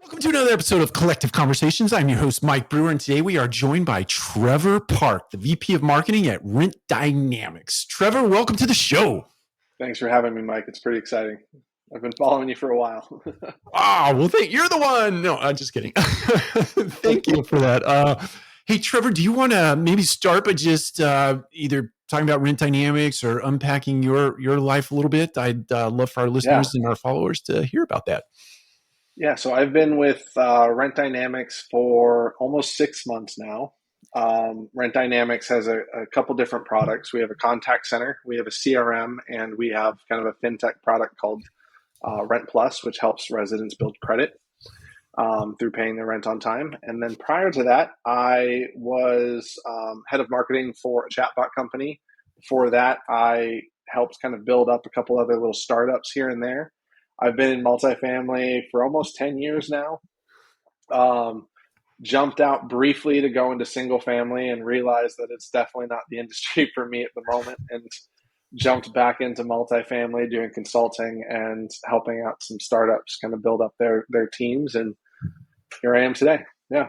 Welcome to another episode of Collective Conversations. I'm your host, Mike Brewer, and today we are joined by Trevor Park, the VP of Marketing at Rent Dynamics. Trevor, welcome to the show. Thanks for having me, Mike. It's pretty exciting. I've been following you for a while. You're the one. No, I'm just kidding. Thank you for that. Hey, Trevor, do you want to maybe start by just either talking about Rent Dynamics or unpacking your life a little bit? I'd love for our listeners and our followers to hear about that. Yeah, so I've been with Rent Dynamics for almost 6 months now. Rent Dynamics has a couple different products. We have a contact center, we have a CRM, and we have kind of a fintech product called Rent Plus, which helps residents build credit through paying their rent on time. And then prior to that, I was head of marketing for a chatbot company. Before that, I helped kind of build up a couple other little startups here and there. I've been in multifamily for almost 10 years now. Jumped out briefly to go into single family and realized that it's definitely not the industry for me at the moment, and jumped back into multifamily doing consulting and helping out some startups kind of build up their teams. And here I am today. Yeah.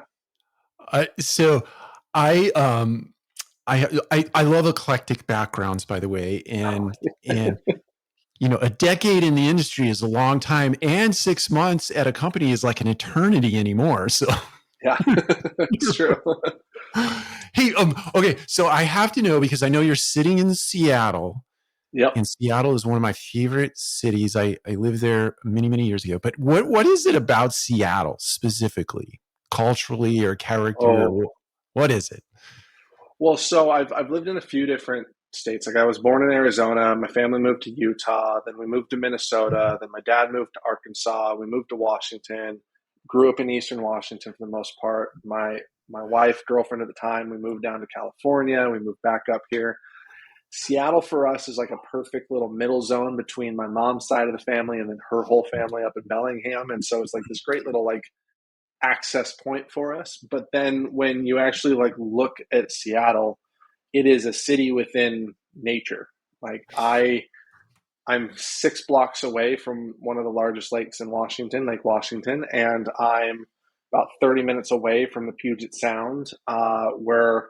I love eclectic backgrounds, by the way, and a decade in the industry is a long time, and 6 months at a company is like an eternity anymore. So yeah, it's true. Hey, okay. So I have to know, because I know you're sitting in Seattle. Yep. And Seattle is one of my favorite cities. I lived there many, many years ago. But what is it about Seattle specifically, culturally or character? What is it? Well, so I've lived in a few different states. Like, I was born in Arizona. My family moved to Utah. Then we moved to Minnesota. Then my dad moved to Arkansas. We moved to Washington. Grew up in Eastern Washington for the most part. My wife, girlfriend at the time, we moved down to California. We moved back up here. Seattle for us is like a perfect little middle zone between my mom's side of the family and then her whole family up in Bellingham. And so it's like this great little like access point for us. But then when you actually like look at Seattle, it is a city within nature. Like, I'm 6 blocks away from one of the largest lakes in Washington, Lake Washington, and I'm about 30 minutes away from the Puget Sound. We're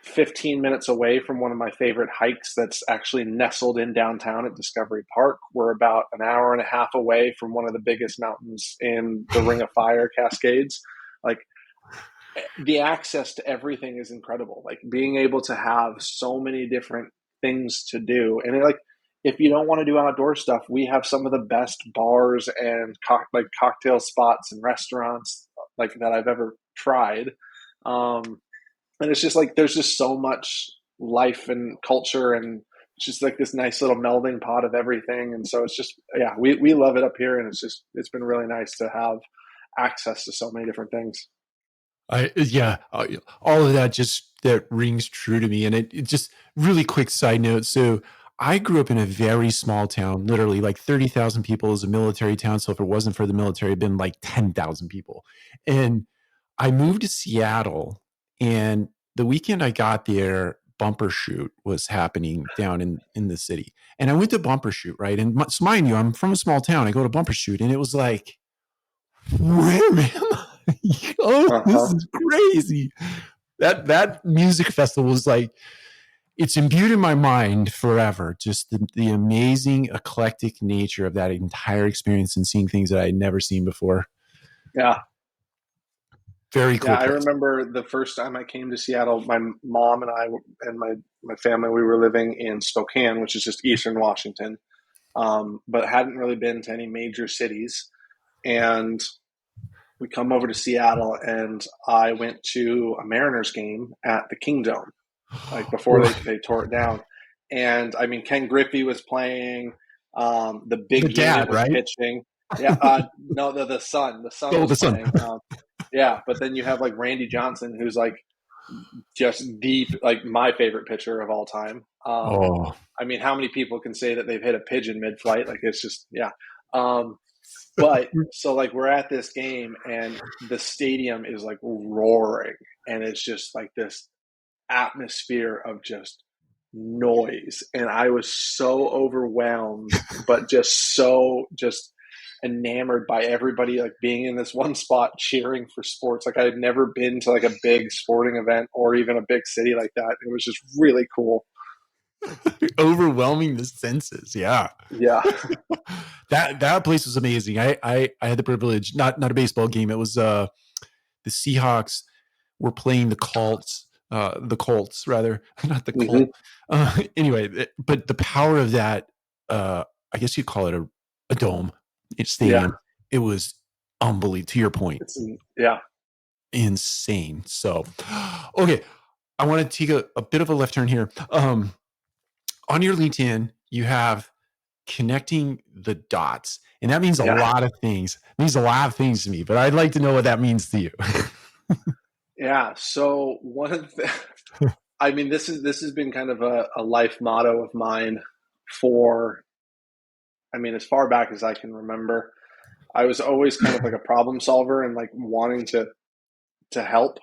15 minutes away from one of my favorite hikes that's actually nestled in downtown at Discovery Park. We're about an hour and a half away from one of the biggest mountains in the Ring of Fire, Cascades. Like, the access to everything is incredible. Like, being able to have so many different things to do. And like, if you don't want to do outdoor stuff, we have some of the best bars and cocktail spots and restaurants like that I've ever tried. And it's just like, there's just so much life and culture, and it's just like this nice little melding pot of everything. And so it's just, yeah, we love it up here. And it's been really nice to have access to so many different things. All of that rings true to me. And it just really quick side note. So I grew up in a very small town, literally like 30,000 people is a military town. So if it wasn't for the military, it'd been like 10,000 people. And I moved to Seattle, and the weekend I got there, Bumper Shoot was happening down in the city. And I went to Bumper Shoot, right? And so mind you, I'm from a small town. I go to Bumper Shoot, and it was like, where am I? This is crazy. That music festival was like, it's imbued in my mind forever. Just the amazing eclectic nature of that entire experience, and seeing things that I had never seen before. Yeah. Very cool. Yeah, I remember the first time I came to Seattle, my mom and I and my family, we were living in Spokane, which is just Eastern Washington, but hadn't really been to any major cities. And we come over to Seattle, and I went to a Mariners game at the Kingdome, like before they tore it down. And I mean, Ken Griffey was playing, the big unit was pitching. Yeah, no, the son was playing. Yeah, but then you have like Randy Johnson, who's like just like my favorite pitcher of all time. I mean, how many people can say that they've hit a pigeon mid-flight? Like, it's just, yeah. But so like, we're at this game, and the stadium is like roaring, and it's just like this atmosphere of just noise. And I was so overwhelmed, but enamored by everybody like being in this one spot cheering for sports. Like I had never been to like a big sporting event or even a big city like that. It was just really cool. Overwhelming the senses. Yeah. Yeah. That place was amazing. I had the privilege, not a baseball game. It was the Seahawks were playing the Colts rather, not the Hmm. Colt. Anyway, but the power of that, I guess you'd call it a dome, a Yeah. stadium. It was unbelievable. To your point, Yeah. insane. So, okay, I want to take a bit of a left turn here. On your LinkedIn, you have connecting the dots, and that means a Yeah. lot of things. It means a lot of things to me, but I'd like to know what that means to you. Yeah. So one of the, I mean, this has been kind of a life motto of mine for, I mean, as far back as I can remember. I was always kind of like a problem solver and like wanting to help,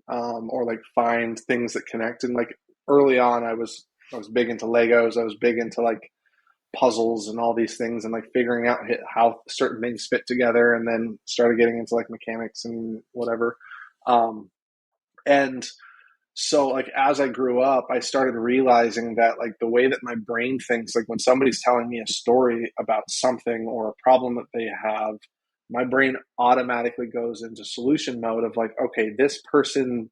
or like find things that connect. And like early on, I was big into Legos. I was big into like puzzles and all these things, and like figuring out how certain things fit together. And then started getting into like mechanics and whatever. And so like as I grew up, I started realizing that like the way that my brain thinks, like when somebody's telling me a story about something or a problem that they have, my brain automatically goes into solution mode of like, okay, this person,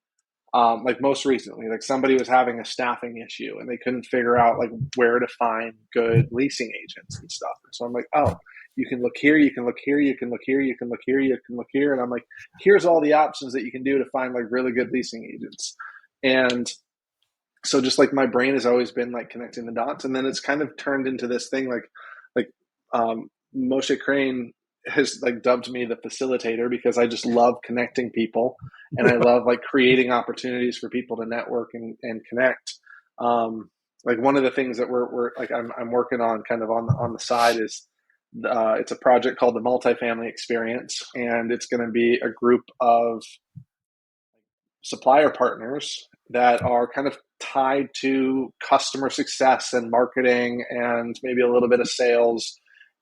like most recently, like somebody was having a staffing issue and they couldn't figure out like where to find good leasing agents and stuff. And so I'm like, oh, you can look here, you can look here, you can look here, you can look here, you can look here. And I'm like, here's all the options that you can do to find like really good leasing agents. And so just like my brain has always been like connecting the dots, and then it's kind of turned into this thing like Moshe Crane has like dubbed me the facilitator because I just love connecting people, and I love like creating opportunities for people to network and connect. Like one of the things that we're like I'm working on kind of on the side is it's a project called the multifamily experience, and it's going to be a group of supplier partners that are kind of tied to customer success and marketing and maybe a little bit of sales.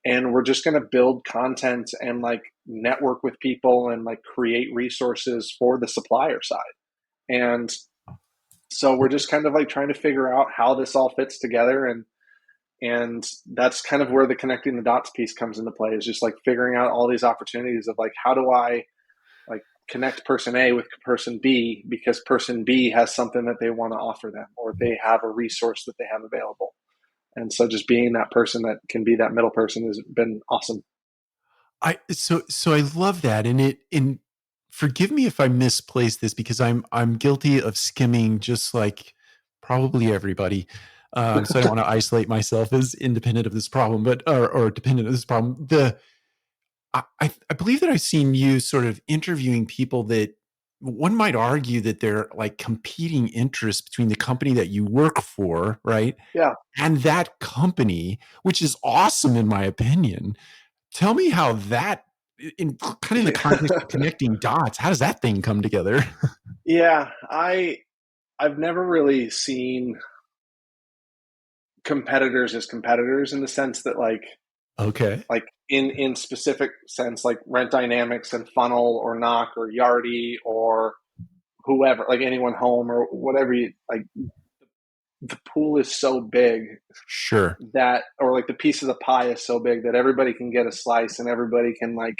And we're just going to build content and like network with people and like create resources for the supplier side. And so we're just kind of like trying to figure out how this all fits together. And that's kind of where the connecting the dots piece comes into play, is just like figuring out all these opportunities of like, how do I like connect person A with person B because person B has something that they want to offer them, or they have a resource that they have available. And so just being that person that can be that middle person has been awesome. So I love that, and forgive me if I misplace this because I'm guilty of skimming just like probably everybody. So I don't want to isolate myself as independent of this problem, but or dependent of this problem. I believe that I've seen you sort of interviewing people that one might argue that they're like competing interests between the company that you work for, right? Yeah. And that company, which is awesome in my opinion. Tell me how that in kind of in the Yeah. context of connecting dots, how does that thing come together? Yeah. I've never really seen competitors as competitors in the sense that Okay. like in specific sense, like Rent Dynamics and Funnel or Knock or Yardi or whoever, like anyone home or whatever you like, the pool is so big Sure. that, or like the piece of the pie is so big that everybody can get a slice and everybody can like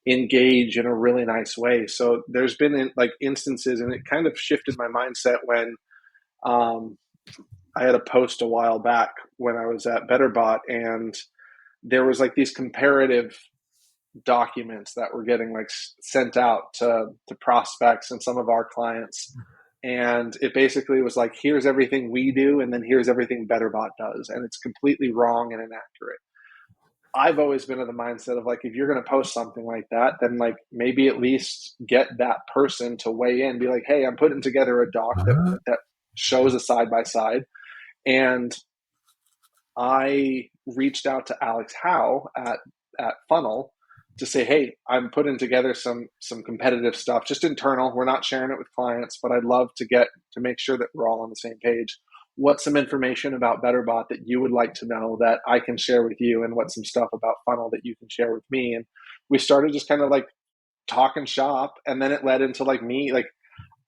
engage in a really nice way. So there's been like instances, and it kind of shifted my mindset when um, I had a post a while back when I was at BetterBot, and there was like these comparative documents that were getting like sent out to prospects and some of our clients, and it basically was like, here's everything we do and then here's everything BetterBot does, and it's completely wrong and inaccurate. I've always been of the mindset of like, if you're going to post something like that, then like maybe at least get that person to weigh in, be like, hey, I'm putting together a doc Uh, that shows a side by side. And I reached out to Alex Howe at Funnel to say, hey, I'm putting together some competitive stuff, just internal. We're not sharing it with clients, but I'd love to get to make sure that we're all on the same page. what's some information about BetterBot that you would like to know that I can share with you, and what's some stuff about Funnel that you can share with me. And we started just kind of like talking shop, and then it led into like me, like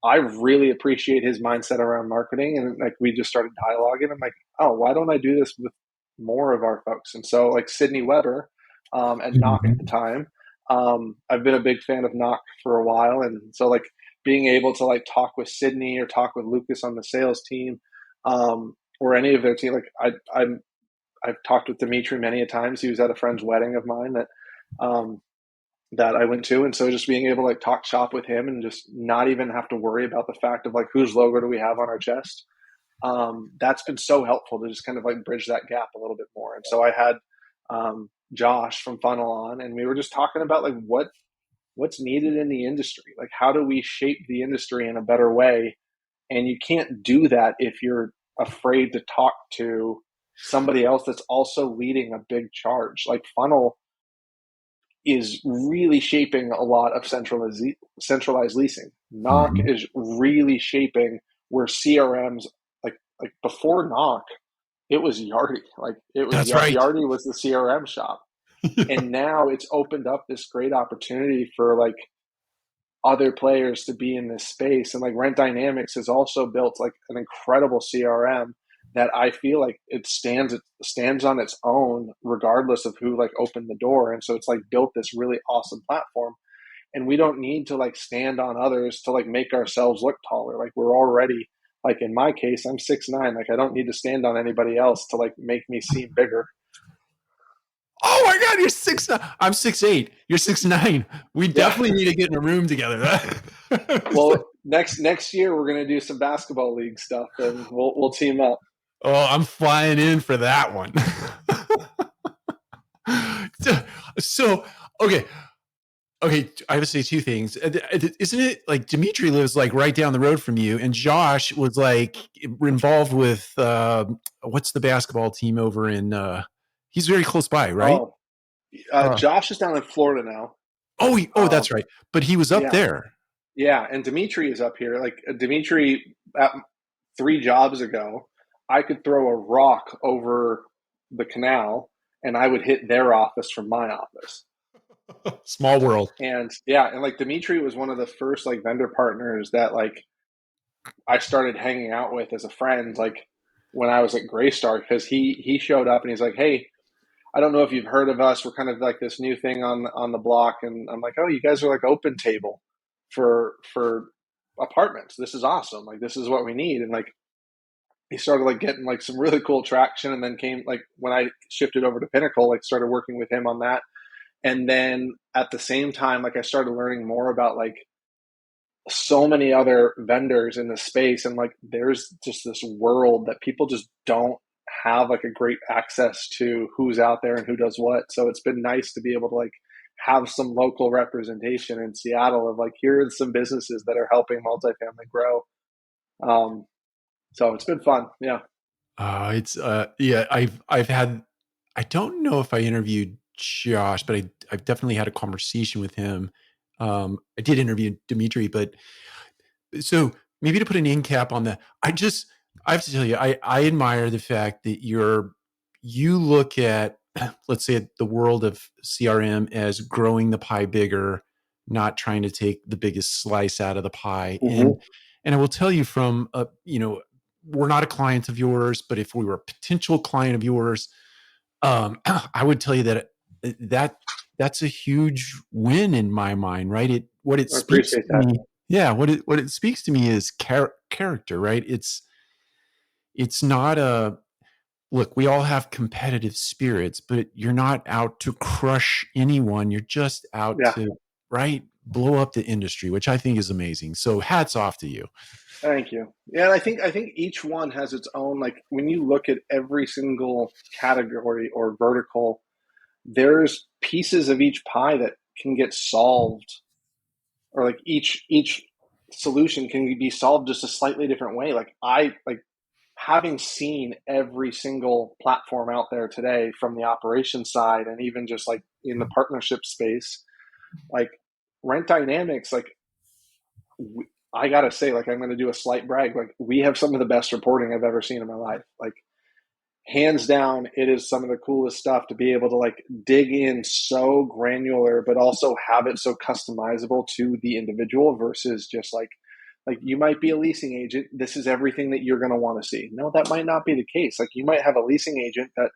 I really appreciate his mindset around marketing, and like we just started dialoguing. I'm like, oh, why don't I do this with more of our folks? And so like Sydney Weber at Knock at the Mhm. time, I've been a big fan of Knock for a while, and so like being able to like talk with Sydney or talk with Lucas on the sales team, or any of their team, like I've talked with Dimitri many a times. He was at a friend's wedding of mine um, that I went to. And so just being able to like talk shop with him and just not even have to worry about the fact of like whose logo do we have on our chest. That's been so helpful to just kind of like bridge that gap a little bit more. And so I had Josh from Funnel on, and we were just talking about like what's needed in the industry. Like how do we shape the industry in a better way? And you can't do that if you're afraid to talk to somebody else that's also leading a big charge. Like Funnel is really shaping a lot of centralized leasing. Knock Mhm. is really shaping where CRMs, like before Knock, it was Yardi. Like it was That's right. Yardi was the CRM shop, and now it's opened up this great opportunity for like other players to be in this space. And like Rent Dynamics has also built like an incredible CRM that I feel like it stands on its own regardless of who like opened the door. And so it's like built this really awesome platform. And we don't need to like stand on others to like make ourselves look taller. Like we're already, like in my case, I'm 6'9". Like I don't need to stand on anybody else to like make me seem bigger. Oh my God, you're 6'9". I'm 6'8". You're 6'9". We Yeah. definitely need to get in a room together. Well, next year we're gonna do some basketball league stuff, and we'll team up. Oh, I'm flying in for that one. So, okay, okay. I have to say two things. Isn't it like Dimitri lives like right down the road from you, and Josh was like involved with what's the basketball team over in? He's very close by, right? Oh, Uh, Josh is down in Florida now. oh, Um, that's right. But he was up yeah, there. yeah, and Dimitri is up here. Like Dimitri, at 3 jobs ago, I could throw a rock over the canal, and I would hit their office from my office. Small world. And yeah, and like Dimitri was one of the first like vendor partners that like I started hanging out with as a friend, like when I was at Graystar, because he showed up and he's like, "Hey, I don't know if you've heard of us. We're kind of like this new thing on the block." And I'm like, "Oh, you guys are like open table for apartments. This is awesome. Like this is what we need." And like he started like getting like some really cool traction, and then came like when I shifted over to Pinnacle, like started working with him on that. And then at the same time, like I started learning more about like so many other vendors in the space, and like there's just this world that people just don't have like a great access to who's out there and who does what. So it's been nice to be able to like have some local representation in Seattle of like here are some businesses that are helping multifamily grow. um so it's been fun. Yeah. It's yeah, I've had I don't know if I interviewed Josh, but I've definitely had a conversation with him. I did interview Dimitri, but so maybe to put an end cap on that, I have to tell you, I admire the fact that you look at let's say the world of CRM as growing the pie bigger, not trying to take the biggest slice out of the pie. Mm-hmm. And I will tell you from we're not a client of yours, but if we were a potential client of yours, I would tell you that that that's a huge win in my mind, right? What it I speaks appreciate to that. me, yeah. What it speaks to me is character, right? It's not a look. We all have competitive spirits, but you're not out to crush anyone. You're just out Yeah. to right blow up the industry, which I think is amazing. So hats off to you. Thank you. Yeah, I think each one has its own, like when you look at every single category or vertical, there's pieces of each pie that can get solved, or like each solution can be solved just a slightly different way. Like I like having seen every single platform out there today from the operations side, and even just like in the partnership space, like Rent Dynamics, like I gotta say, like, I'm gonna do a slight brag. Like, we have some of the best reporting I've ever seen in my life. Like, hands down, it is some of the coolest stuff to be able to like dig in so granular, but also have it so customizable to the individual versus just like you might be a leasing agent. This is everything that you're going to want to see. No, that might not be the case. Like you might have a leasing agent that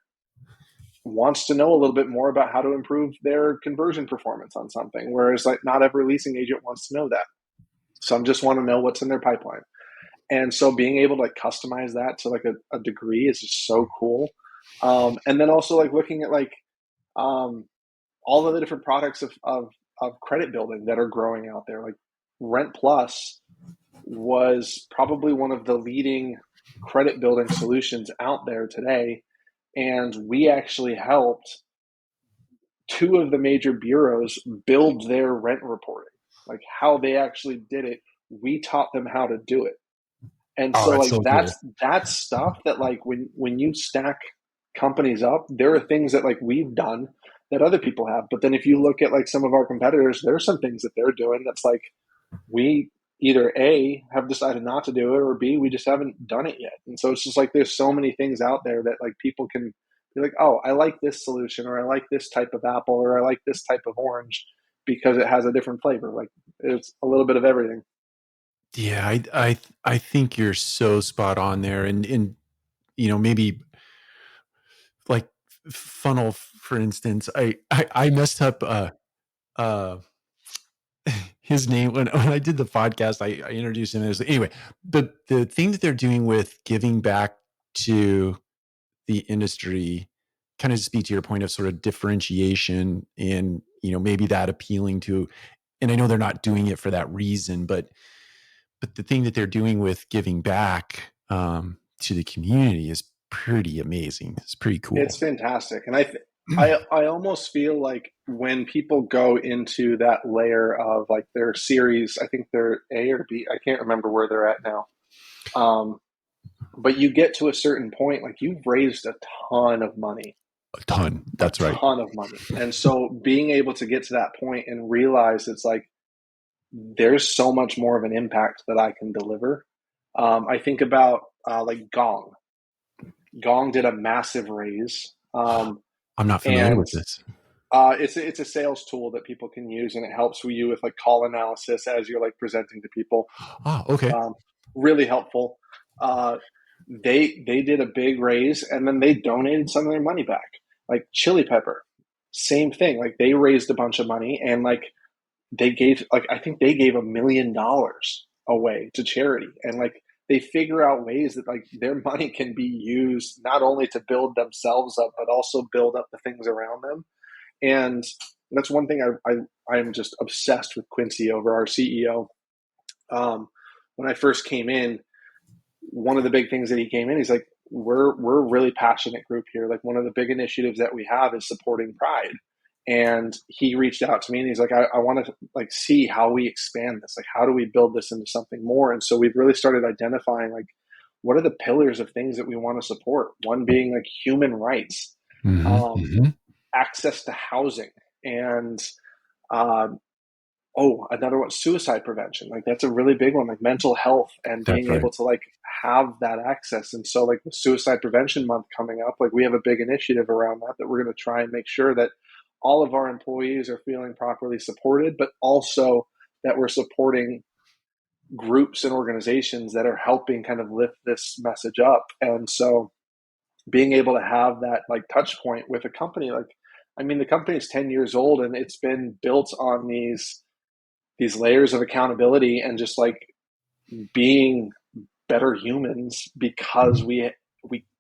wants to know a little bit more about how to improve their conversion performance on something, whereas like not every leasing agent wants to know that. Some just want to know what's in their pipeline. And so being able to like customize that to like a degree is just so cool. And then also like looking at like um, all of the different products of credit building that are growing out there. Like Rent Plus was probably one of the leading credit building solutions out there today. And we actually helped two of the major bureaus build their rent reporting, like how they actually did it. We taught them how to do it. And Oh, so that's like so cool. that's stuff that like when you stack companies up, there are things that like we've done that other people have. But then if you look at like some of our competitors, there are some things that they're doing that's like we either A have decided not to do it or B we just haven't done it yet. And so it's just like there's so many things out there that like people can be like, "Oh, I like this solution or I like this type of apple or I like this type of orange because it has a different flavor." Like it's a little bit of everything. Yeah, I think you're so spot on there, and maybe like funnel, for instance. I messed up uh his name when I did the podcast. I introduced him as anyway. The thing that they're doing with giving back to the industry kind of speak to your point of sort of differentiation and maybe that appealing to, and I know they're not doing it for that reason, but the thing that they're doing with giving back to the community is pretty amazing. It's pretty It's cool. fantastic, and I almost feel like when people go into that layer of like their series, I think they're A or B. I can't remember where they're at now. Um, but you get to a certain point, like you've raised a ton of money, A ton. a That's right. ton of money, and so being able to get to that point and realize it's like there's so much more of an impact that I can deliver. I think about like Gong. Gong did a massive raise. I'm not familiar And with this. it's a sales tool that people can use, and it helps you with like call analysis as you're like presenting to people. Ah, okay. Um, Really helpful. Uh, they did a big raise, and then they donated some of their money back. Like Chili Pepper, same thing. Like they raised a bunch of money, and like they gave like I think they gave $1 million away to charity, and like they figure out ways that like their money can be used not only to build themselves up, but also build up the things around them. And that's one thing I'm just obsessed with Quincy over, our CEO. When I first came in, one of the big things that he came in, he's like, we're a really passionate group here. Like one of the big initiatives that we have is supporting Pride. And he reached out to me and he's like, I want to like see how we expand this. Like, how do we build this into something more? And so we've really started identifying like what are the pillars of things that we want to support. One being like human rights, Hmm, um, hmm. access to housing, and uh, another one, suicide prevention. Like that's a really big one, like mental health and That's being right. able to like have that access. And so like with Suicide Prevention Month coming up, like we have a big initiative around that we're going to try and make sure that all of our employees are feeling properly supported, but also that we're supporting groups and organizations that are helping kind of lift this message up. And so being able to have that like touch point with a company like, I mean, the company is 10 years old and it's been built on these layers of accountability and just like being better humans because Mhm.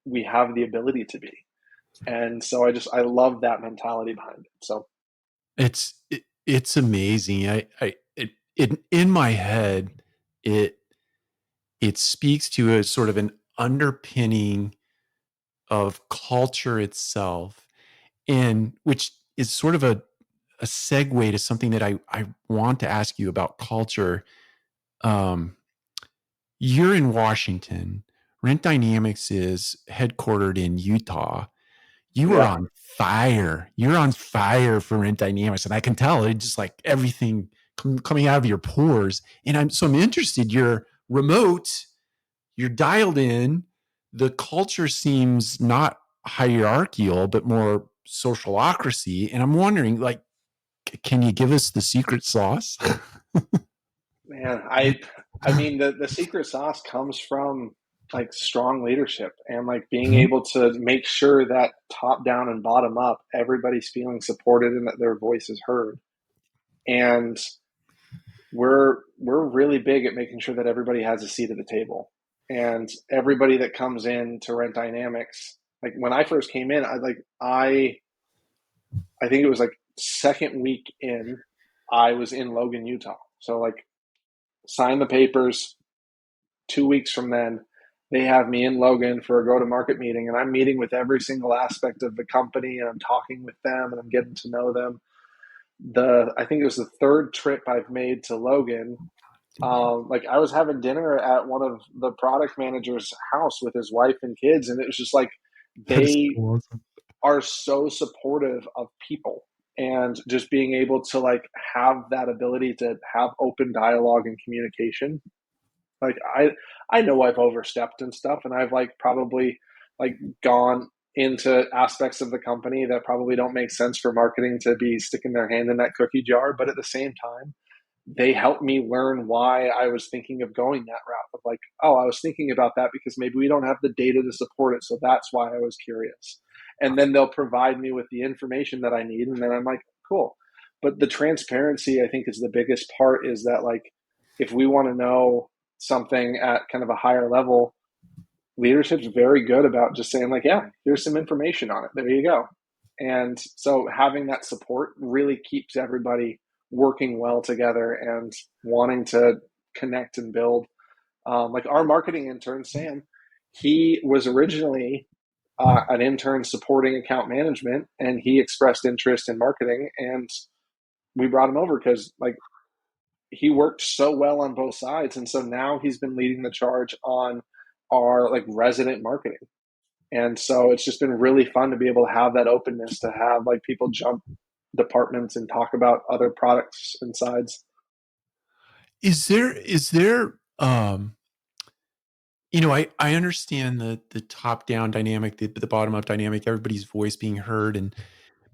we have the ability to be. And so I love that mentality behind it. So It's amazing. In my head, it it speaks to a sort of an underpinning of culture itself, and which is sort of a segue to something that I want to ask you about culture. Um, you're in Washington. Rent Dynamics is headquartered in Utah. You are yeah, on fire. You're on fire for Rent Dynamics, and I can tell it just like everything coming out of your pores. And I'm interested. You're remote, you're dialed in. The culture seems not hierarchical, but more socialocracy. And I'm wondering, like, can you give us the secret sauce? Man, I mean the secret sauce comes from like strong leadership and like being Mhm. able to make sure that top down and bottom up everybody's feeling supported and that their voice is heard. And we're really big at making sure that everybody has a seat at the table. And everybody that comes in to Rent Dynamics, like when I first came in, I think it was like second week in, I was in Logan, Utah. So like sign the papers, 2 weeks from then, they have me in Logan for a go to market meeting, and I'm meeting with every single aspect of the company, and I'm talking with them, and I'm getting to know them. I think it was the third trip I've made to Logan. Like I was having dinner at one of the product manager's house with his wife and kids, and it was just like That is they so awesome. are so supportive of people, and just being able to like have that ability to have open dialogue and communication. Like I know I've overstepped and stuff, and I've like probably like gone into aspects of the company that probably don't make sense for marketing to be sticking their hand in that cookie jar. But at the same time, they helped me learn why I was thinking of going that route of like, oh, I was thinking about that because maybe we don't have the data to support it. So that's why I was curious. And then they'll provide me with the information that I need. And then I'm like, cool. But the transparency, I think, is the biggest part is that, like, if we want to know something at kind of a higher level, leadership's very good about just saying, like, yeah, here's some information on it. There you go. And so having that support really keeps everybody working well together and wanting to connect and build. Like our marketing intern, Sam, he was originally an intern supporting account management, and he expressed interest in marketing, and we brought him over because like he worked so well on both sides, and so now he's been leading the charge on our like resident marketing. And so it's just been really fun to be able to have that openness to have like people jump departments and talk about other products and sides. Is there I understand the top down dynamic, the bottom up dynamic, everybody's voice being heard,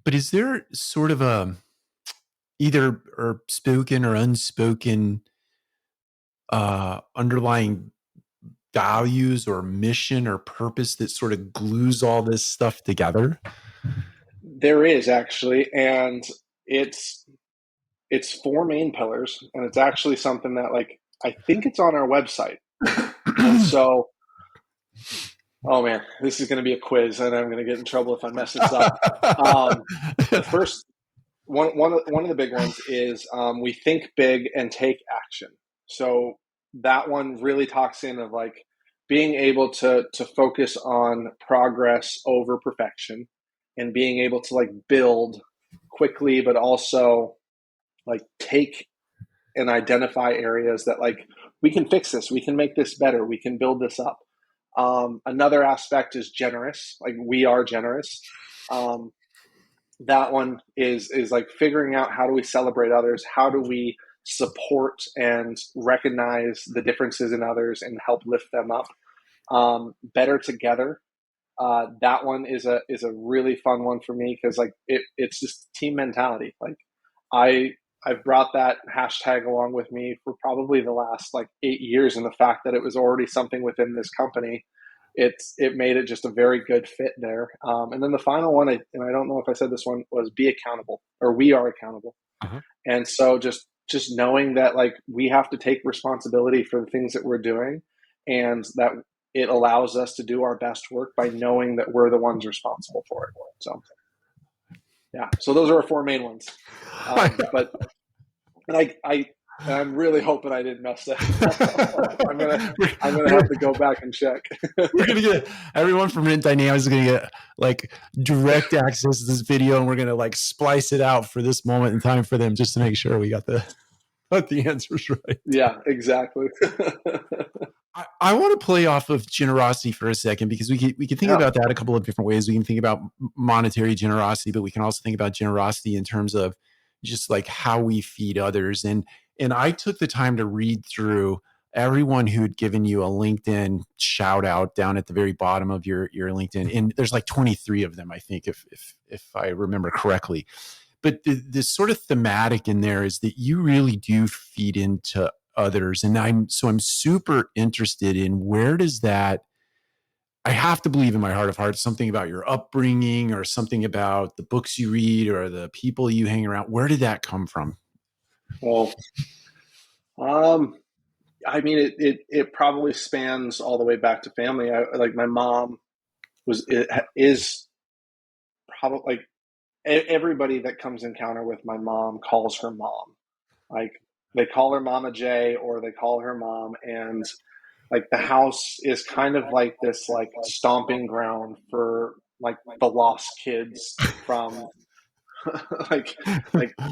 but is there sort of a either or spoken or unspoken underlying values or mission or purpose that sort of glues all this stuff together? There is actually, and it's it's four main pillars, and it's actually something that like I think it's on our website. And so, oh man, this is going to be a quiz, and I'm going to get in trouble if I mess this up. The first one of the big ones is we think big and take action. So that one really talks in of like being able to focus on progress over perfection, and being able to like build quickly, but also like take and identify areas that like we can fix this, we can make this better, we can build this up. Another aspect is generous, like we are generous. That one is like figuring out how do we celebrate others, how do we support and recognize the differences in others and help lift them up. Better together, that one is a really fun one for me because like it's just team mentality. Like I've brought that hashtag along with me for probably the last like 8 years, and the fact that it was already something within this company, it made it just a very good fit there. And then the final one, and I don't know if I said this one, was be accountable, or we are accountable. Uh-huh. And so just knowing that like we have to take responsibility for the things that we're doing, and that it allows us to do our best work by knowing that we're the ones responsible for it. So yeah, so those are our four main ones. But and I'm really hoping I didn't mess that up. I'm gonna have to go back and check. We're gonna get everyone from Rent Dynamics is gonna get like direct access to this video, and we're gonna like splice it out for this moment in time for them just to make sure we got the answers right. Yeah, exactly. I want to play off of generosity for a second because we can think Yeah. about that a couple of different ways. We can think about monetary generosity, but we can also think about generosity in terms of just like how we feed others. And I took the time to read through everyone who had given you a LinkedIn shout out down at the very bottom of your LinkedIn. And there's like 23 of them, I think, if I remember correctly. But the sort of thematic in there is that you really do feed into others. And I'm super interested in where does that, I have to believe in my heart of hearts, something about your upbringing or something about the books you read or the people you hang around. Where did that come from? Well, um, I mean, it probably spans all the way back to family. Like my mom is probably like everybody that comes encounter with my mom calls her mom. Like they call her Momma J or they call her mom, and like the house is kind of like this like stomping ground for like the lost kids from like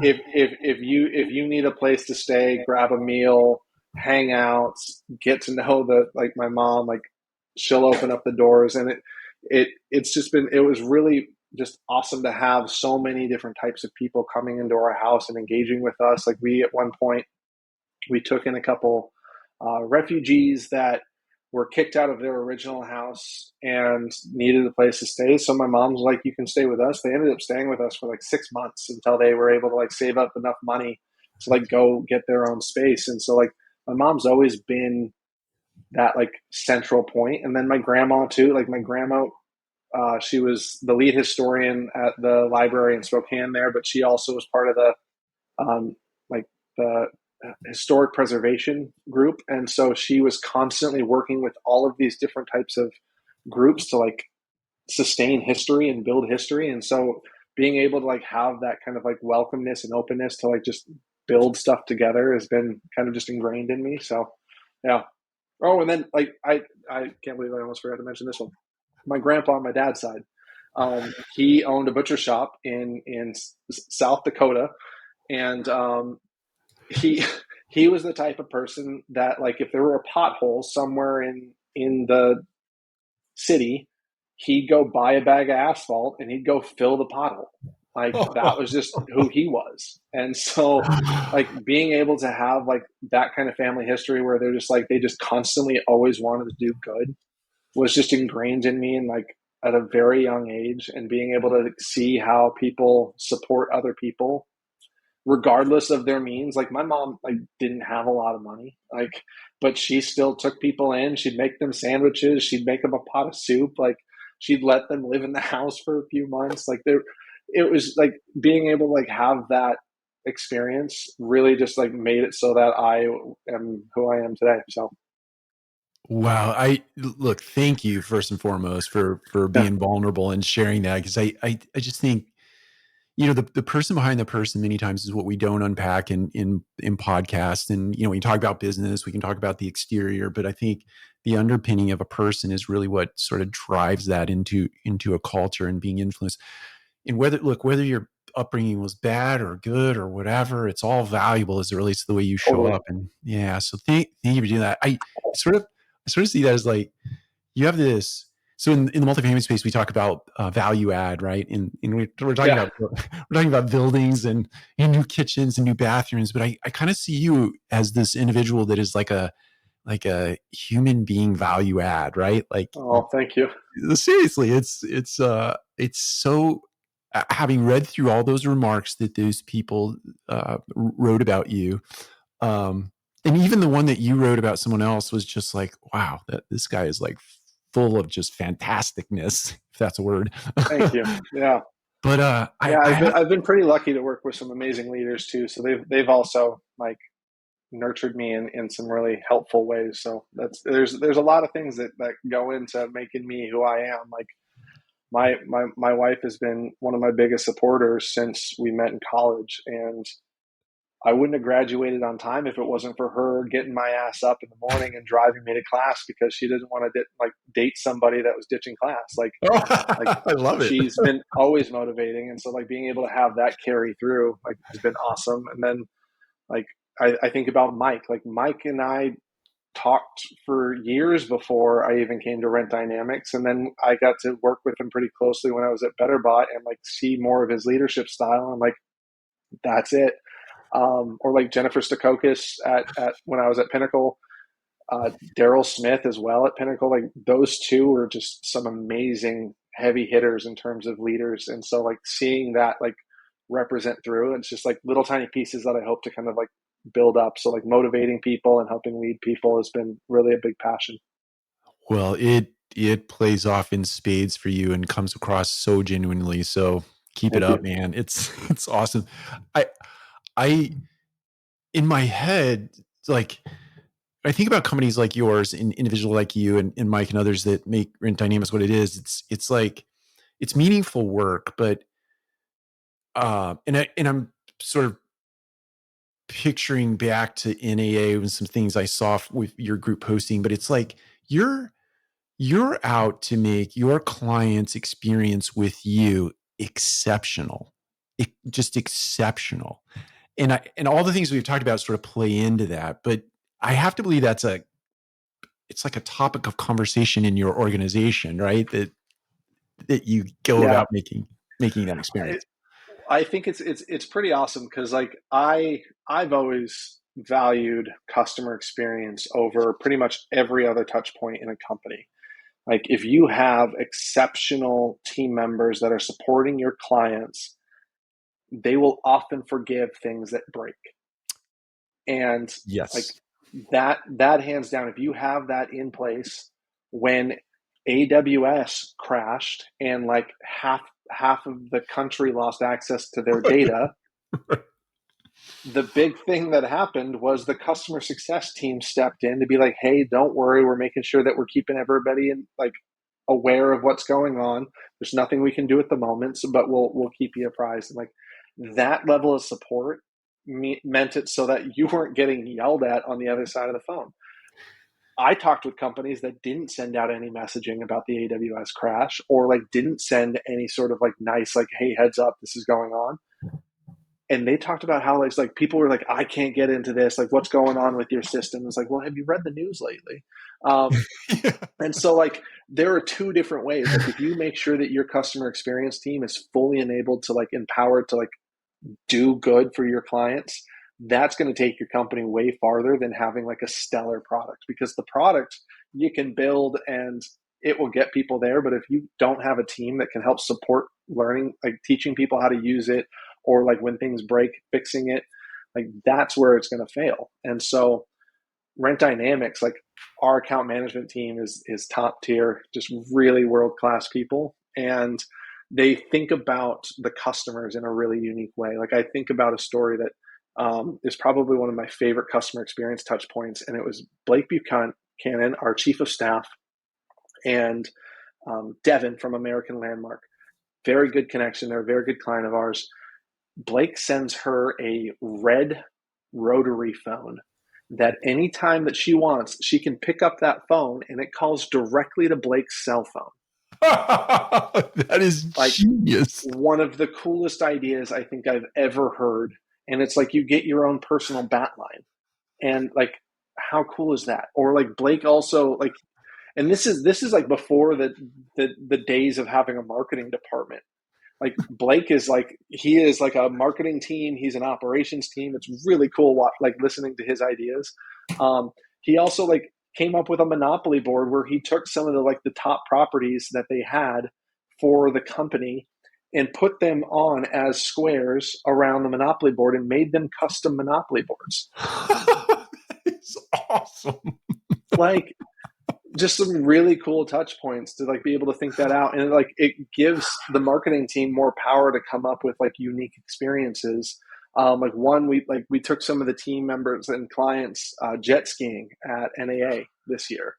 if you need a place to stay, grab a meal, hang out, get to know the like my mom, like she'll open up the doors, and it's just been, it was really just awesome to have so many different types of people coming into our house and engaging with us. Like we at one point we took in a couple refugees that were kicked out of their original house and needed a place to stay. So my mom's like, "You can stay with us." They ended up staying with us for like 6 months until they were able to like save up enough money to like go get their own space. And so like my mom's always been that like central point. And then my grandma too. Like my grandma, she was the lead historian at the library in Spokane there, but she also was part of the like the historic preservation group, and so she was constantly working with all of these different types of groups to like sustain history and build history. And so being able to like have that kind of like welcomeness and openness to like just build stuff together has been kind of just ingrained in me. So yeah. Oh, and then like I can't believe I almost forgot to mention this one. My grandpa on my dad's side, he owned a butcher shop in South Dakota, and he he was the type of person that like if there were a pothole somewhere in the city, he'd go buy a bag of asphalt and he'd go fill the pothole. Like that was just who he was. And so like being able to have like that kind of family history where they're just like they just constantly always wanted to do good was just ingrained in me, and like at a very young age, and being able to see how people support other people regardless of their means. Like my mom like didn't have a lot of money, like, but she still took people in. She'd make them sandwiches, she'd make them a pot of soup, like she'd let them live in the house for a few months. Like there, it was like being able to like have that experience really just like made it so that I am who I am today. So Wow. I look, thank you first and foremost for yeah, being vulnerable and sharing that. Cause I just think, the person behind the person many times is what we don't unpack in podcasts. And, when you talk about business, we can talk about the exterior, but I think the underpinning of a person is really what sort of drives that into a culture and being influenced. And whether your upbringing was bad or good or whatever, it's all valuable as it relates to the way you show totally. up. And yeah, so thank you for doing that. Sort of, I sort of see that as like, you have this. So in the multifamily space, we talk about value add, right? And we're talking Yeah. about buildings and new kitchens and new bathrooms. But I kind of see you as this individual that is like a human being value add, right? Like Oh, thank you. seriously, it's so having read through all those remarks that those people wrote about you, um, and even the one that you wrote about someone else was just like, wow, that this guy is like full of just fantasticness, if that's a word. Thank you. Yeah. But Yeah, I have, I've been pretty lucky to work with some amazing leaders too. So they've also like nurtured me in some really helpful ways. So there's a lot of things that go into making me who I am. Like my wife has been one of my biggest supporters since we met in college, and I wouldn't have graduated on time if it wasn't for her getting my ass up in the morning and driving me to class because she didn't want to date somebody that was ditching class. Like I love it. she's been always motivating, and so like being able to have that carry through like has been awesome. And then like I think about Mike. Like Mike and I talked for years before I even came to Rent Dynamics, and then I got to work with him pretty closely when I was at BetterBot and like see more of his leadership style. And like that's it. Or like Jennifer Stakokis at when I was at Pinnacle, Daryl Smith as well at Pinnacle. Like those two are just some amazing heavy hitters in terms of leaders. And so like seeing that like represent through, it's just like little tiny pieces that I hope to kind of like build up. So like motivating people and helping lead people has been really a big passion. Well, it plays off in spades for you and comes across so genuinely. So keep it Thank up, you. man. It's it's awesome. I I in my head, like I think about companies like yours and individuals like you and Mike and others that make Rent Dynamics what it is. It's like it's meaningful work, but and I'm sort of picturing back to NAA and some things I saw with your group posting, but it's like you're you're out to make your client's experience with you exceptional. Just exceptional. And all the things we've talked about sort of play into that, but I have to believe it's like a topic of conversation in your organization, right? That you go Yeah. about making that experience. I think it's pretty awesome because like I've always valued customer experience over pretty much every other touch point in a company. Like if you have exceptional team members that are supporting your clients, they will often forgive things that break. And like Yes. that hands down, if you have that in place when AWS crashed and like half of the country lost access to their data, the big thing that happened was the customer success team stepped in to be like, hey, don't worry, we're making sure that we're keeping everybody in like aware of what's going on. There's nothing we can do at the moment, so, but we'll keep you apprised. And like that level of support meant it so that you weren't getting yelled at on the other side of the phone. I talked with companies that didn't send out any messaging about the AWS crash or like didn't send any sort of like nice like, hey, heads up, this is going on. And they talked about how like people were like, I can't get into this. Like, what's going on with your system? It's like, well, have you read the news lately? Yeah. And so like there are two different ways. Like if you make sure that your customer experience team is fully enabled to like empowered to like do good for your clients, that's going to take your company way farther than having like a stellar product, because the product you can build and it will get people there. But if you don't have a team that can help support learning, like teaching people how to use it, or like when things break, fixing it, like that's where it's going to fail. And so Rent Dynamics, like our account management team is top tier, just really world class people, and they think about the customers in a really unique way. Like I think about a story that is probably one of my favorite customer experience touch points, and it was Blake Buchanan, our chief of staff, and Devin from American Landmark. Very good connection. They're a very good client of ours. Blake sends her a red rotary phone that anytime that she wants, she can pick up that phone and it calls directly to Blake's cell phone. That is Like genius. one of the coolest ideas I think I've ever heard. And it's like you get your own personal bat line. And like, how cool is that? Or like Blake also like, and this is like before the days of having a marketing department. Like Blake is like, he is like a marketing team. He's an operations team. It's really cool, like listening to his ideas. He also like came up with a monopoly board where he took some of the like the top properties that they had for the company and put them on as squares around the monopoly board and made them custom monopoly boards. It's awesome. Like just some really cool touch points to like be able to think that out, and like it gives the marketing team more power to come up with like unique experiences. Like one, we took some of the team members and clients jet skiing at NAA this year.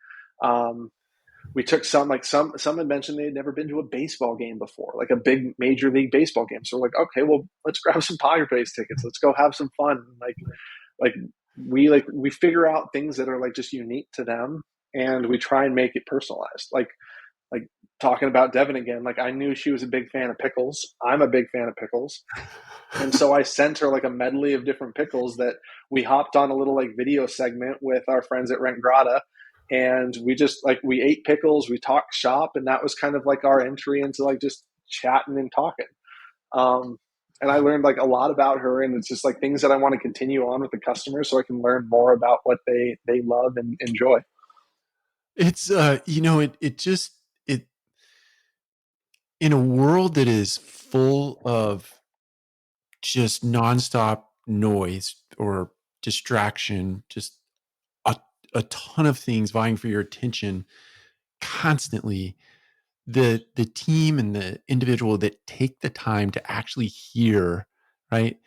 We took some had mentioned they had never been to a baseball game before, like a big major league baseball game. So we're like, okay, well, let's grab some Padres tickets. Let's go have some fun. Like we figure out things that are like just unique to them, and we try and make it personalized. Like talking about Devin again, like I knew she was a big fan of pickles. I'm a big fan of pickles. And so I sent her like a medley of different pickles that we hopped on a little like video segment with our friends at Rent Grata. And we just like, we ate pickles, we talked shop, and that was kind of like our entry into like just chatting and talking. and I learned like a lot about her, and it's just like things that I want to continue on with the customers so I can learn more about what they love and enjoy. It's it just it in a world that is full of just nonstop noise or distraction, just a, a ton of things vying for your attention constantly. The team and the individual that take the time to actually hear, right,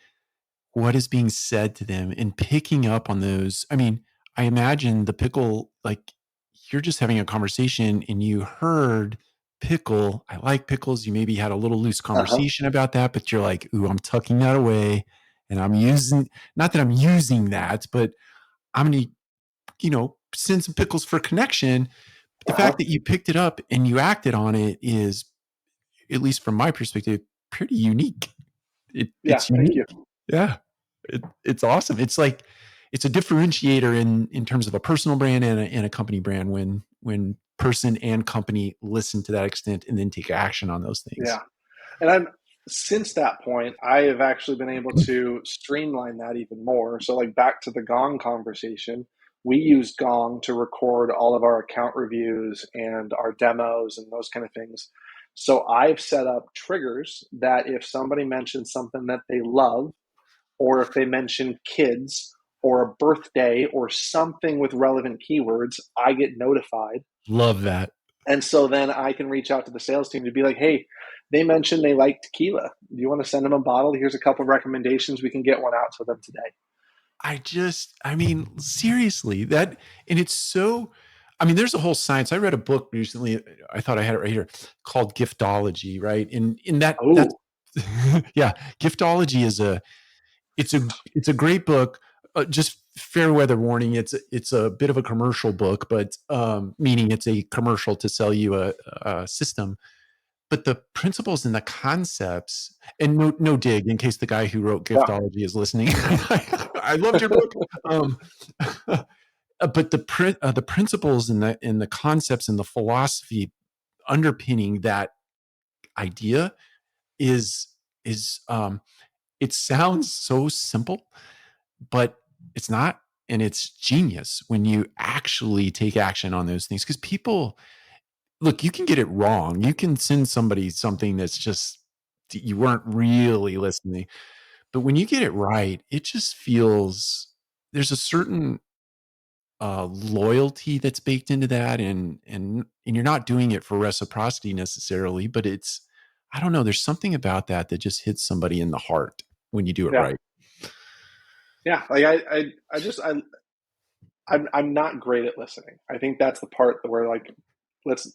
what is being said to them and picking up on those. I mean, I imagine the pickle, like you're just having a conversation and you heard pickle. I like pickles. You maybe had a little loose Uh-huh. conversation about that, but you're like, ooh, I'm tucking that away. And I'm using, not that I'm using that, but I'm going to, send some pickles for connection. The Uh-huh. fact that you picked it up and you acted on it is, at least from my perspective, pretty unique. Yeah, It's thank unique. you. Yeah. It's awesome. It's like it's a differentiator in terms of a personal brand and a company brand when person and company listen to that extent and then take action on those things. Yeah. And I'm since that point, I have actually been able to streamline that even more. So, like back to the Gong conversation, we use Gong to record all of our account reviews and our demos and those kind of things. So, I've set up triggers that if somebody mentions something that they love, or if they mention kids or a birthday or something with relevant keywords, I get notified. Love that. And so then I can reach out to the sales team to be like, hey, they mentioned they like tequila. Do you want to send them a bottle? Here's a couple of recommendations. We can get one out to them today. I mean, seriously, that, and it's so, I mean, there's a whole science. I read a book recently. I thought I had it right here called Giftology, right? And in that's, Oh, yeah, Giftology is it's a great book. Just fair weather warning. It's a bit of a commercial book, but meaning it's a commercial to sell you a system. But the principles and the concepts, and no dig in case the guy who wrote yeah, Giftology is listening. I loved your book. But the principles and the concepts and the philosophy underpinning that idea is is it sounds so simple, but it's not. And it's genius when you actually take action on those things, because people, look, you can get it wrong. You can send somebody something that's just, you weren't really listening. But when you get it right, it just feels, there's a certain loyalty that's baked into that, and you're not doing it for reciprocity necessarily, but it's, I don't know, there's something about that that just hits somebody in the heart when you do it yeah, right. yeah. Like I just, I'm not great at listening. I think that's the part where like let's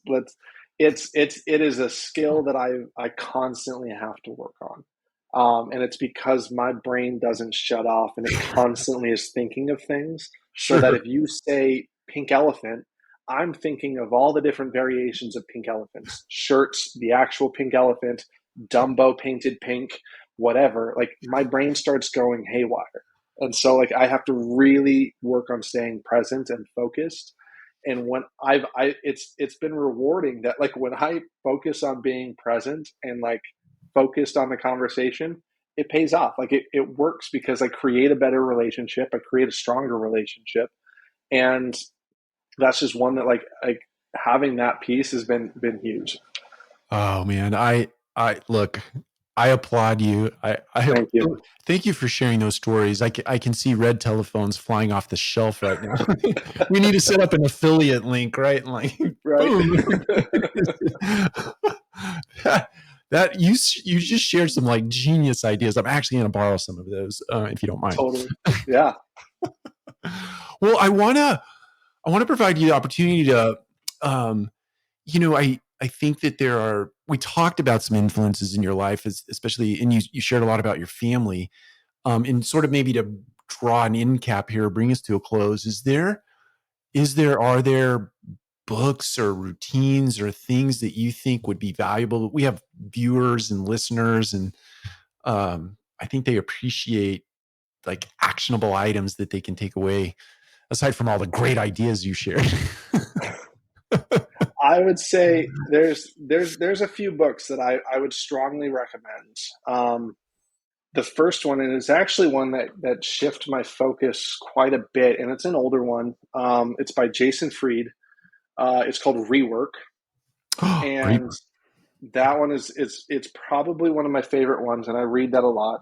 it is a skill that I constantly have to work on. And it's because my brain doesn't shut off and it constantly is thinking of things. So that Sure. if you say pink elephant, I'm thinking of all the different variations of pink elephants, shirts, the actual pink elephant, Dumbo painted pink, whatever. Like my brain starts going haywire. And so like I have to really work on staying present and focused. And when it's been rewarding that like when I focus on being present and like focused on the conversation, it pays off. Like it works because I create a better relationship, I create a stronger relationship. And that's just one that like having that piece has been huge. Oh man, I look, I applaud you. Thank you. Thank you for sharing those stories. I can see red telephones flying off the shelf right now. We need to set up an affiliate link, right? And like, Right. boom. that, you just shared some like genius ideas. I'm actually going to borrow some of those if you don't mind. Totally. Yeah. Well, I want to provide you the opportunity to, um, I think that we talked about some influences in your life, especially, and you shared a lot about your family, and sort of maybe to draw an end cap here, bring us to a close. Are there books or routines or things that you think would be valuable? We have viewers and listeners, and I think they appreciate like actionable items that they can take away aside from all the great ideas you shared. I would say there's a few books that I would strongly recommend. The first one, and it's actually one that shifted my focus quite a bit, and it's an older one. It's by Jason Fried. It's called Rework, and Reaper. that one is it's probably one of my favorite ones, and I read that a lot.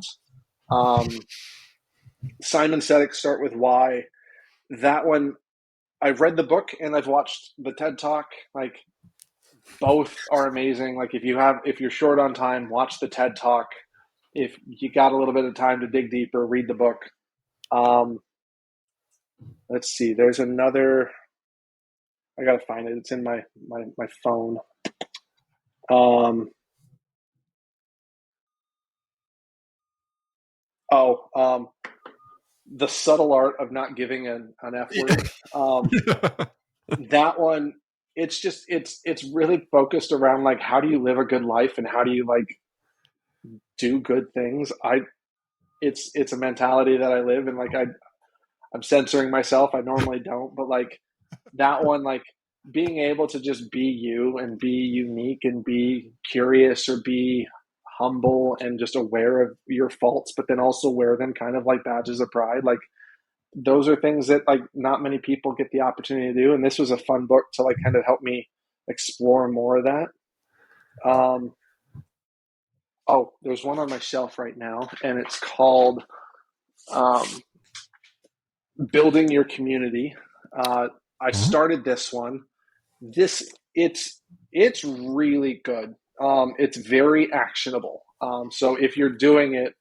Um, Simon Sinek, Start with Why. That one, I've read the book and I've watched the TED Talk. Like both are amazing. Like if you're short on time, watch the TED Talk. If you got a little bit of time to dig deeper, read the book. Um, let's see. There's another. I gotta find it. It's in my phone. Um, oh, the subtle art of not giving an F word. That one, it's just it's really focused around like how do you live a good life and how do you like do good things. It's a mentality that I live and like I'm censoring myself. I normally don't, but like that one, like being able to just be you and be unique and be curious or be humble and just aware of your faults, but then also wear them kind of like badges of pride. Like those are things that like not many people get the opportunity to do. And this was a fun book to like kind of help me explore more of that. Um, oh, there's one on my shelf right now, and it's called um, Building Your Community. I started this one. This it's really good. It's very actionable. So if you're doing it,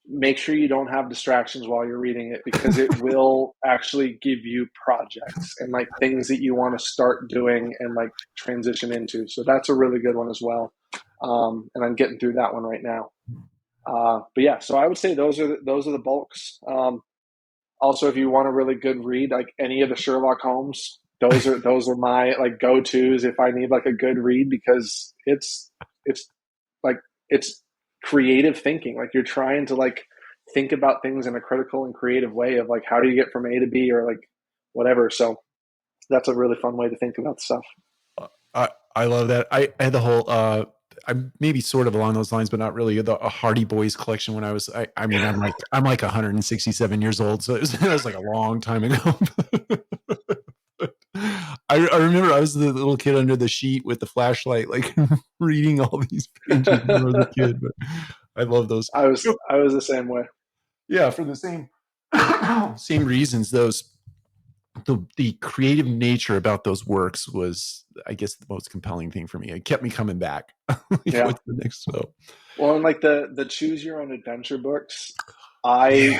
make sure you don't have distractions while you're reading it because it will actually give you projects and like things that you want to start doing and like transition into. So that's a really good one as well. And I'm getting through that one right now. But yeah, so I would say those are the bulks. Also, if you want a really good read, like any of the Sherlock Holmes, those are my like go tos if I need like a good read because it's like it's creative thinking. Like you're trying to like think about things in a critical and creative way of like how do you get from A to B or like whatever. So that's a really fun way to think about stuff. I love that. I had the whole I'm maybe sort of along those lines, but not really the a Hardy Boys collection when I mean I'm like 167 years old, so it was like a long time ago. I remember I was the little kid under the sheet with the flashlight, like reading all these pages when I was a kid. But I love those. I was the same way. Yeah, for the same same reasons. The creative nature about those works was, I guess, the most compelling thing for me. It kept me coming back. Like, Yeah. what's the next? So, Well, and like the choose your own adventure books, yeah,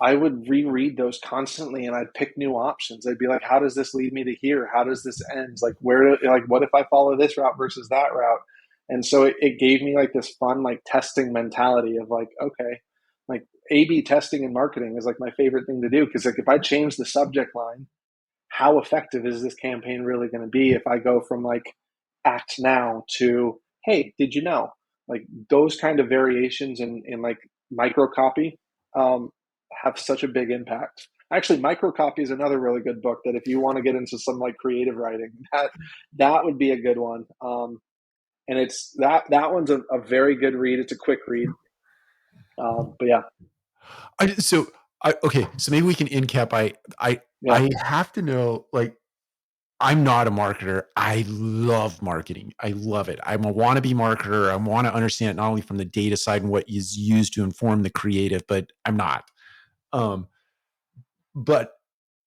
I would reread those constantly and I'd pick new options. I'd be like, how does this lead me to here? How does this end? Like like what if I follow this route versus that route? And so it gave me like this fun like testing mentality of like, okay, like A B testing in marketing is like my favorite thing to do because like if I change the subject line, how effective is this campaign really going to be if I go from like act now to hey, did you know? Like those kind of variations in like micro copy um, have such a big impact. Actually, micro copy is another really good book that if you want to get into some like creative writing, that would be a good one. And it's that one's a very good read. It's a quick read. But yeah, so okay, so maybe we can end cap. yeah, I have to know, like, I'm not a marketer. I love marketing. I love it. I'm a wannabe marketer. I want to understand it not only from the data side and what is used to inform the creative, but I'm not. Um, but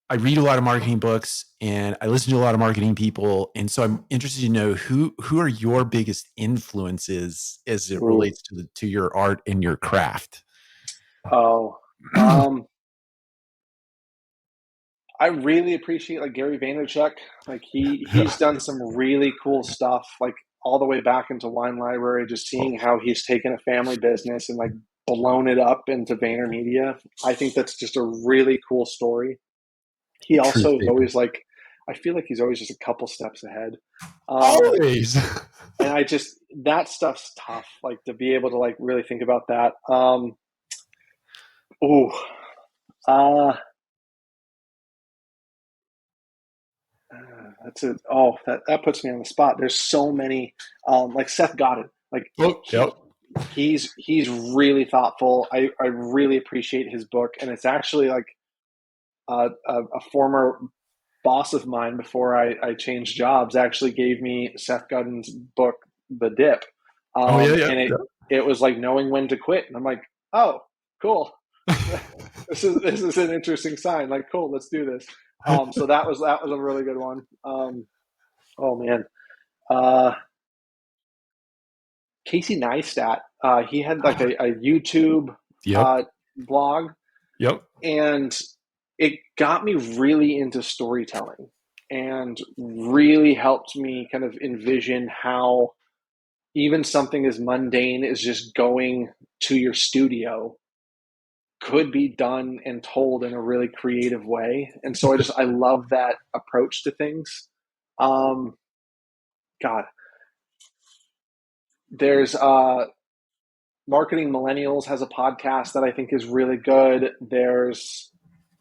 I read a lot of marketing books and I listen to a lot of marketing people. And so I'm interested to know who are your biggest influences as it ooh, relates to your art and your craft. oh, um, I really appreciate like Gary Vaynerchuk. Like he's done some really cool stuff, like all the way back into Wine Library, just seeing how he's taken a family business and like blown it up into VaynerMedia. I think that's just a really cool story. He True also is statement. always like I feel like he's always just a couple steps ahead. Um Always. and I just that stuff's tough, like to be able to like really think about that. Ooh, uh that's it. Oh, that puts me on the spot. There's so many, like Seth Godin. Like Oh, he, yep. He's really thoughtful. I really appreciate his book, and it's actually like a former boss of mine before I changed jobs actually gave me Seth Godin's book, The Dip, Oh yeah, yeah, and it was like knowing when to quit, and I'm like, oh, cool. This is an interesting sign. Like, cool, let's do this. So that was a really good one. Oh man, uh, Casey Neistat. He had like a YouTube yep, uh, blog, yep. and it got me really into storytelling and really helped me kind of envision how even something as mundane as just going to your studio could be done and told in a really creative way. And so I love that approach to things. Um, God, there's Marketing Millennials has a podcast that I think is really good. There's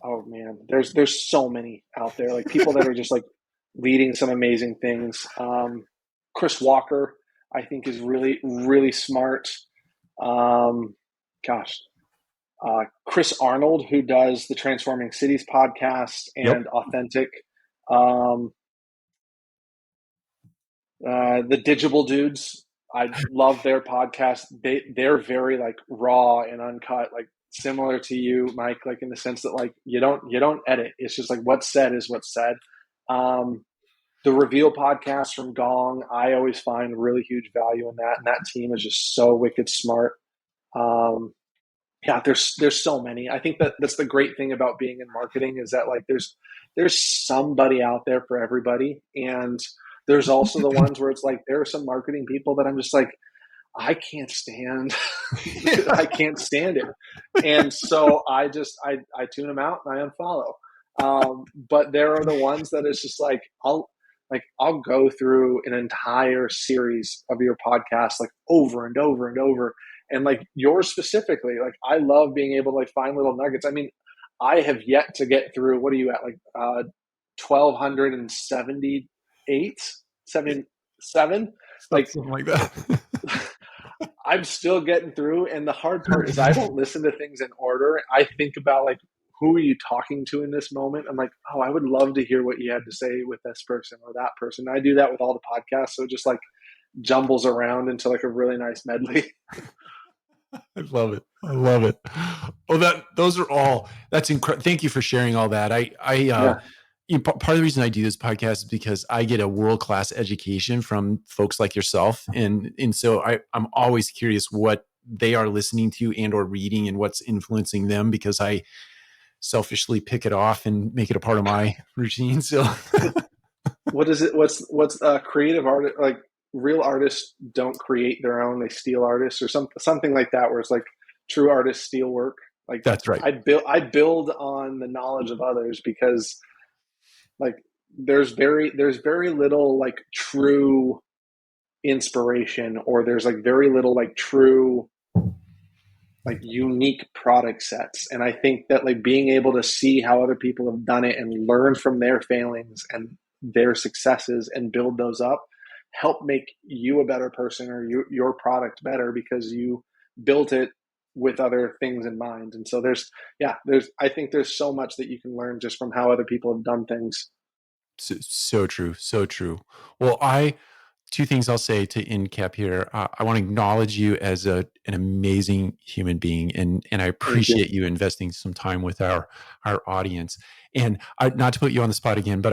oh man, there's so many out there, like people that are just like leading some amazing things. Chris Walker, I think, is really really smart. Um, gosh, Chris Arnold, who does the Transforming Cities podcast Yep. and Authentic. Um, the Digital Dudes, I love their podcast. They're very like raw and uncut, like similar to you, Mike, like in the sense that like you don't edit. It's just like what's said is what's said. Um, the Reveal podcast from Gong, I always find really huge value in that, and that team is just so wicked smart. Um, yeah, there's so many. I think that that's the great thing about being in marketing is that like there's somebody out there for everybody, and there's also the ones where it's like there are some marketing people that I'm just like I can't stand. I can't stand it, and so I tune them out and I unfollow. But there are the ones that it's just like I'll go through an entire series of your podcast like over and over and over, and like yours specifically. Like I love being able to like find little nuggets. I mean, I have yet to get through. What are you at? Like 1278, 77. Like Something like that. I'm still getting through, and the hard part is I don't listen to things in order. I think about like who are you talking to in this moment. I'm like, oh, I would love to hear what you had to say with this person or that person. I do that with all the podcasts, so it just like jumbles around into like a really nice medley. I love it. I love it. Oh, those are all. That's incredible. Thank you for sharing all that. Yeah, Part of the reason I do this podcast is because I get a world class education from folks like yourself, and so I'm always curious what they are listening to and or reading and what's influencing them because I selfishly pick it off and make it a part of my routine. So what is it? What's creative art like? Real artists don't create their own; they steal artists, or something like that. Where it's like true artists steal work. Like that's right. I build on the knowledge of others because like there's very little like true inspiration, or there's like very little like true like unique product sets. And I think that like being able to see how other people have done it and learn from their failings and their successes and build those up help make you a better person, or your product better because you built it with other things in mind. And so there's I think there's so much that you can learn just from how other people have done things. So true. So true. Well, two things I'll say to end cap here. I want to acknowledge you as an amazing human being, and I Thank you. appreciate you investing some time with our audience. And not to put you on the spot again, but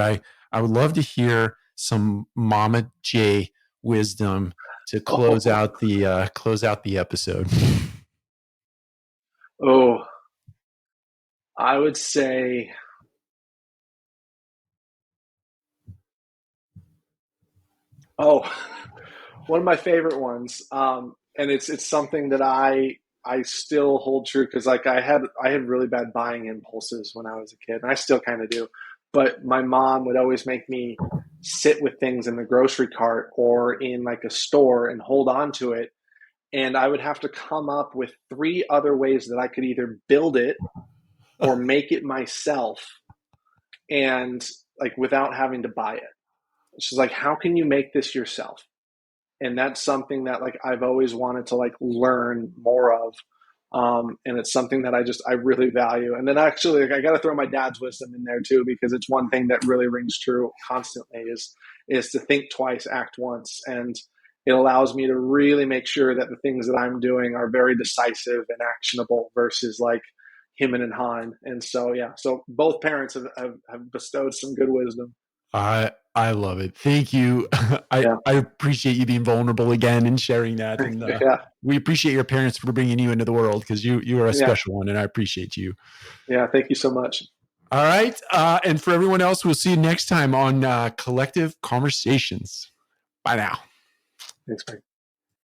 I would love to hear some Momma J wisdom to Oh, close out the episode. oh, I would say, oh, one of my favorite ones, and it's something that I still hold true because like I had really bad buying impulses when I was a kid, and I still kind of do. But my mom would always make me sit with things in the grocery cart or in like a store and hold on to it, and I would have to come up with three other ways that I could either build it or make it myself, and like without having to buy it. She's like, how can you make this yourself? And that's something that like I've always wanted to like learn more of. And it's something that I really value. And then actually, like, I got to throw my dad's wisdom in there too, because it's one thing that really rings true constantly is to think twice, act once, and it allows me to really make sure that the things that I'm doing are very decisive and actionable versus like him and Han. And so yeah, so both parents have bestowed some good wisdom. I love it. Thank you. Yeah, I appreciate you being vulnerable again and sharing that. And yeah, we appreciate your parents for bringing you into the world, because you are a yeah, special one, and I appreciate you. yeah. Thank you so much. All right. And for everyone else, we'll see you next time on Collective Conversations. Bye now. Thanks, Mike.